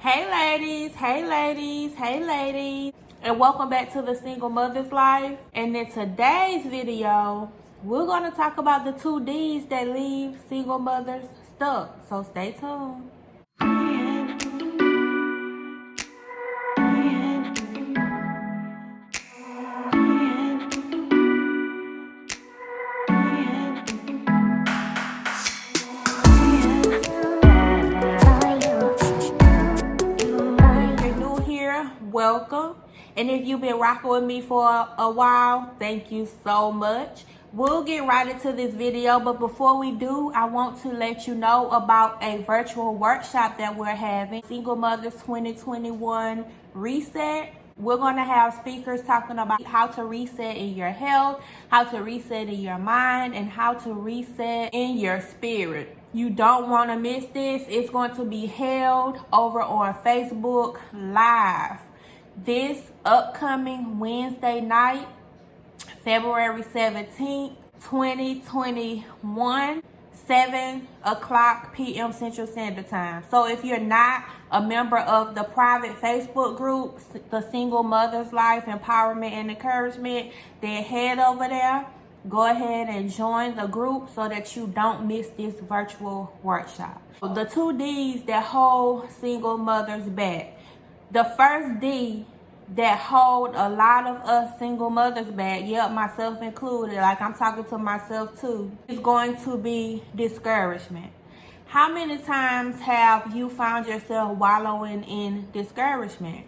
Hey ladies, hey ladies, hey ladies, and welcome back to the Single Mother's Life. And in today's video, we're going to talk about the 2 D's that leave single mothers stuck. So stay tuned. Welcome, and if you've been rocking with me for a while, thank you so much. We'll get right into this video, but before we do, I want to let you know about a virtual workshop that we're having, Single Mothers 2021 Reset. We're going to have speakers talking about how to reset in your health, how to reset in your mind, and how to reset in your spirit. You don't want to miss this. It's going to be held over on Facebook Live this upcoming Wednesday night, February 17th, 2021, 7 o'clock p.m. Central Standard Time. So if you're not a member of the private Facebook group, the Single Mother's Life Empowerment and Encouragement, then head over there. Go ahead and join the group so that you don't miss this virtual workshop. The 2 D's that hold single mothers back. The first D that hold a lot of us single mothers back, yep, myself included, like I'm talking to myself too, is going to be discouragement. How many times have you found yourself wallowing in discouragement?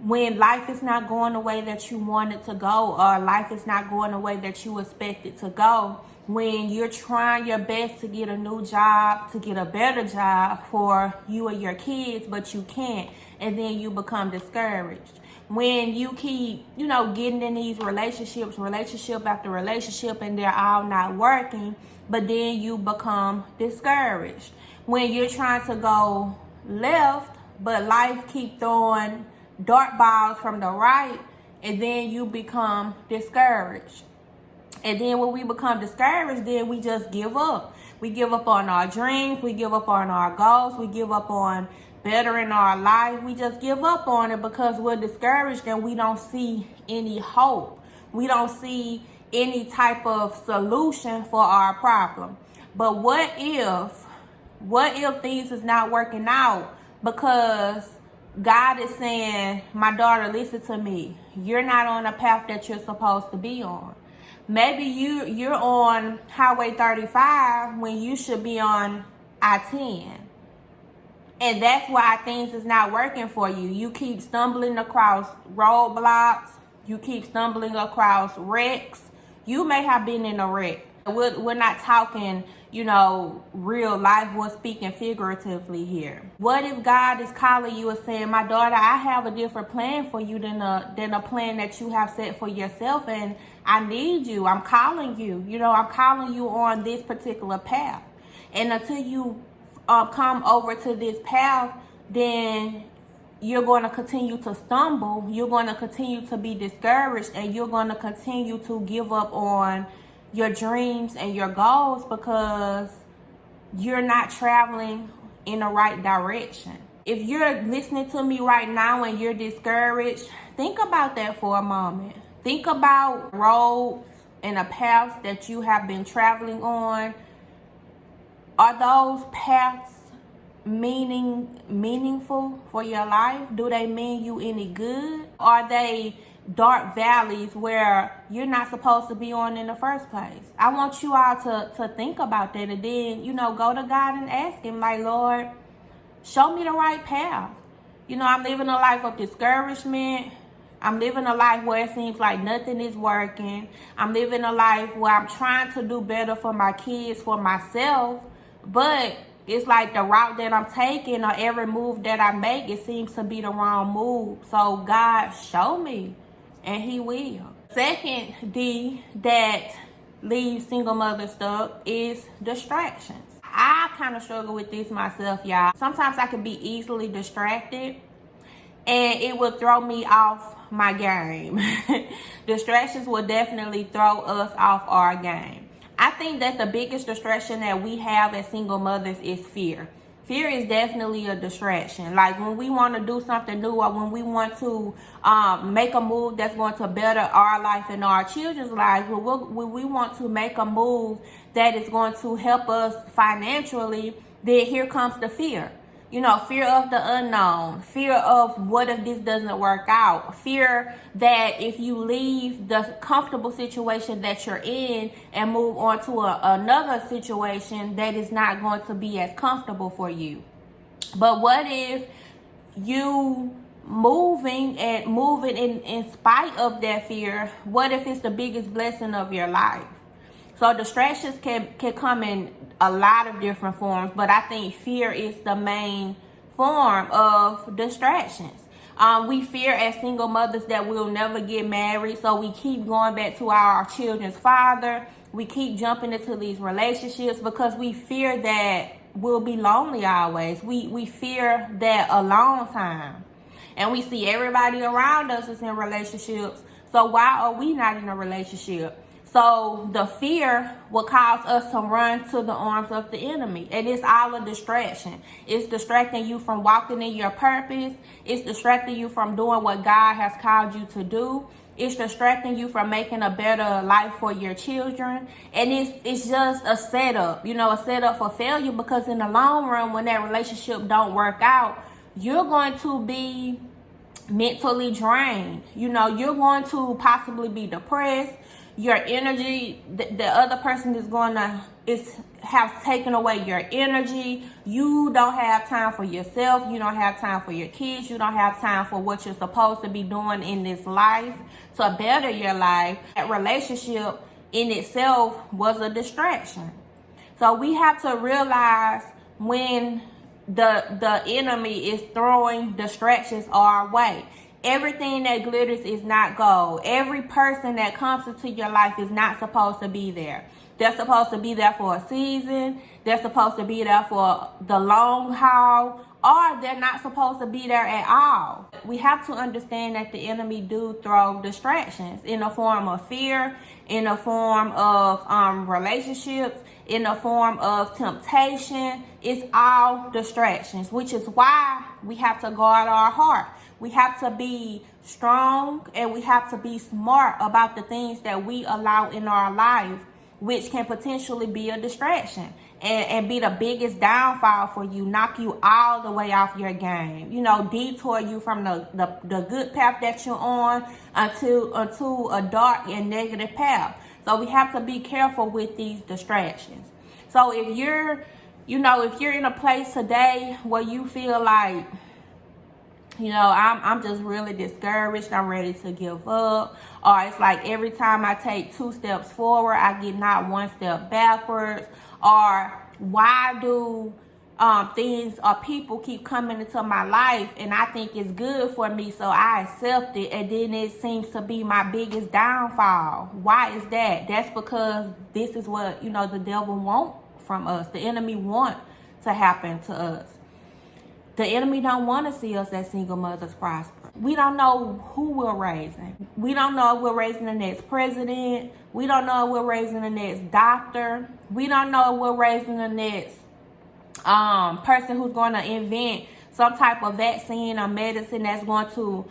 When life is not going the way that you want it to go, or life is not going the way that you expect it to go, when you're trying your best to get a new job, to get a better job for you and your kids, but you can't, and then you become discouraged. When you keep, getting in these relationship after relationship, and they're all not working, but then you become discouraged. When you're trying to go left, but life keep throwing dart balls from the right, and then you become discouraged. And then when we become discouraged, then we just give up. We give up on our dreams. We give up on our goals. We give up on bettering our life. We just give up on it because we're discouraged and we don't see any hope. We don't see any type of solution for our problem. But what if things is not working out because God is saying, my daughter, listen to me. You're not on the path that you're supposed to be on. Maybe you're on Highway 35 when you should be on I-10. And that's why things is not working for you. You keep stumbling across roadblocks. You keep stumbling across wrecks. You may have been in a wreck. We're not talking, real life. We're speaking figuratively here. What if God is calling you and saying, my daughter, I have a different plan for you than a plan that you have set for yourself, and I need you. I'm calling you. I'm calling you on this particular path. And until you come over to this path, then you're going to continue to stumble. You're going to continue to be discouraged, and you're going to continue to give up on your dreams and your goals because you're not traveling in the right direction. If you're listening to me right now and you're discouraged, think about that for a moment. Think about roads and the paths that you have been traveling on. Are those paths meaningful for your life? Do they mean you any good? Are they dark valleys where you're not supposed to be on in the first place? I want you all to think about that, and then, go to God and ask him, like, Lord, show me the right path. I'm living a life of discouragement. I'm living a life where it seems like nothing is working. I'm living a life where I'm trying to do better for my kids, for myself, but it's like the route that I'm taking, or every move that I make, it seems to be the wrong move. So God, show me. And he will. Second D that leaves single mothers stuck is distractions. I kind of struggle with this myself, y'all. Sometimes I can be easily distracted, and it will throw me off my game. Distractions will definitely throw us off our game. I think that the biggest distraction that we have as single mothers is fear. Fear is definitely a distraction. Like when we want to do something new, or when we want to make a move that's going to better our life and our children's lives, when we want to make a move that is going to help us financially, then here comes the fear. You know, fear of the unknown, fear of what if this doesn't work out, fear that if you leave the comfortable situation that you're in and move on to another situation, that is not going to be as comfortable for you. But what if you moving in spite of that fear? What if it's the biggest blessing of your life? So distractions can come in a lot of different forms, but I think fear is the main form of distractions. We fear as single mothers that we'll never get married, so we keep going back to our children's father. We keep jumping into these relationships because we fear that we'll be lonely always. We fear that alone time. And we see everybody around us is in relationships, so why are we not in a relationship? So the fear will cause us to run to the arms of the enemy. And it's all a distraction. It's distracting you from walking in your purpose. It's distracting you from doing what God has called you to do. It's distracting you from making a better life for your children. And it's just a setup, a setup for failure, because in the long run, when that relationship don't work out, you're going to be mentally drained. You're going to possibly be depressed. Your energy, the other person is going to have taken away your energy. You don't have time for yourself. You don't have time for your kids. You don't have time for what you're supposed to be doing in this life to better your life. That relationship in itself was a distraction. So we have to realize when the enemy is throwing distractions our way. Everything that glitters is not gold. Every person that comes into your life is not supposed to be there. They're supposed to be there for a season. They're supposed to be there for the long haul, or they're not supposed to be there at all. We have to understand that the enemy do throw distractions in the form of fear, in the form of relationships, in the form of temptation. It's all distractions, which is why we have to guard our heart. We have to be strong and we have to be smart about the things that we allow in our life, which can potentially be a distraction and be the biggest downfall for you, knock you all the way off your game, detour you from the good path that you're on unto a dark and negative path. So we have to be careful with these distractions. So if you're in a place today where you feel like, I'm just really discouraged, I'm ready to give up, or it's like every time I take 2 steps forward, I get not 1 step backwards, or why do things or people keep coming into my life and I think it's good for me, so I accept it, and then it seems to be my biggest downfall. Why is that? That's because this is what, the devil wants from us. The enemy wants to happen to us. The enemy don't want to see us as single mothers prosper. We don't know who we're raising. We don't know if we're raising the next president. We don't know if we're raising the next doctor. We don't know if we're raising the next person who's going to invent some type of vaccine or medicine that's going to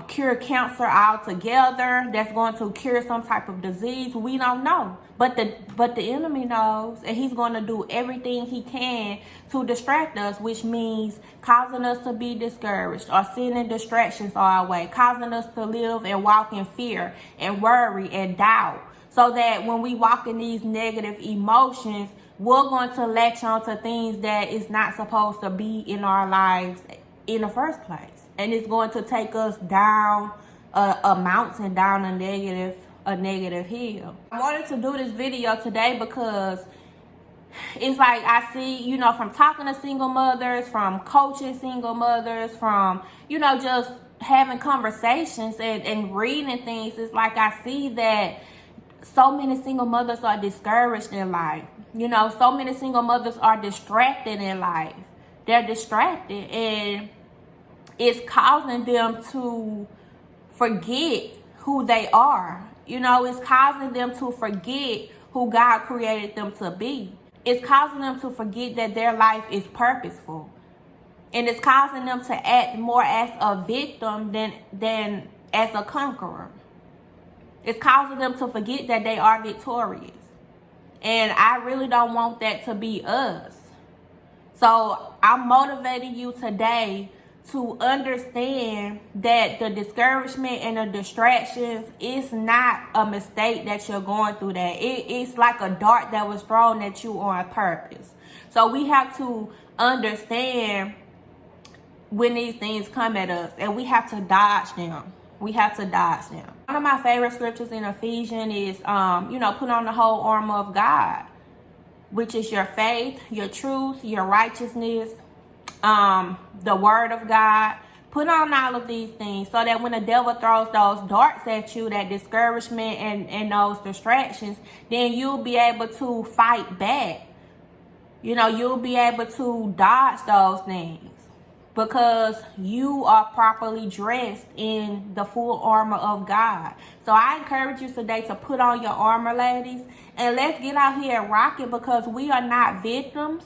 cure cancer altogether, that's going to cure some type of disease. We don't know. But the enemy knows, and he's going to do everything he can to distract us, which means causing us to be discouraged or sending distractions our way, causing us to live and walk in fear and worry and doubt, so that when we walk in these negative emotions, we're going to latch on to things that is not supposed to be in our lives in the first place. And it's going to take us down a mountain, down a negative hill. I wanted to do this video today because it's like I see, from talking to single mothers, from coaching single mothers, from, just having conversations and reading things, it's like I see that so many single mothers are discouraged in life. So many single mothers are distracted in life. They're distracted, and it's causing them to forget who they are. It's causing them to forget who God created them to be. it's causing them to forget that their life is purposeful. And it's causing them to act more as a victim than as a conqueror. It's causing them to forget that they are victorious. And I really don't want that to be us. So I'm motivating you today to understand that the discouragement and the distractions is not a mistake that you're going through. That it's like a dart that was thrown at you on purpose. So we have to understand when these things come at us, and we have to dodge them. We have to dodge them. One of my favorite scriptures in Ephesians is, put on the whole armor of God, which is your faith, your truth, your righteousness, the word of God. Put on all of these things so that when the devil throws those darts at you, that discouragement and those distractions, then you'll be able to fight back. You'll be able to dodge those things because you are properly dressed in the full armor of God. So I encourage you today to put on your armor, ladies, and let's get out here and rock it, because we are not victims.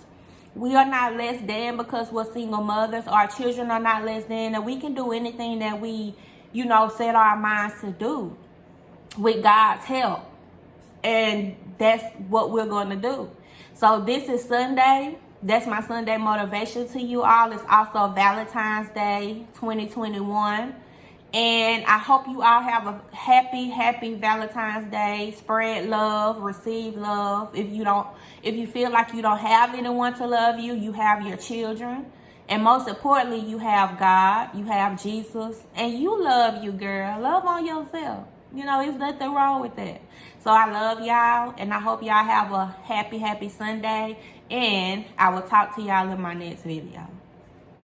We are not less than because we're single mothers. Our children are not less than, and we can do anything that we, set our minds to do with God's help. And that's what we're going to do. So this is Sunday. That's my Sunday motivation to you all. It's also Valentine's Day 2021. And I hope you all have a happy Valentine's Day. Spread love, receive love. If you feel like you don't have anyone to love you, you have your children. And most importantly, you have God, you have Jesus, and you love you, girl. Love on yourself. There's nothing wrong with that. So I love y'all, and I hope y'all have a happy Sunday. And I will talk to y'all in my next video.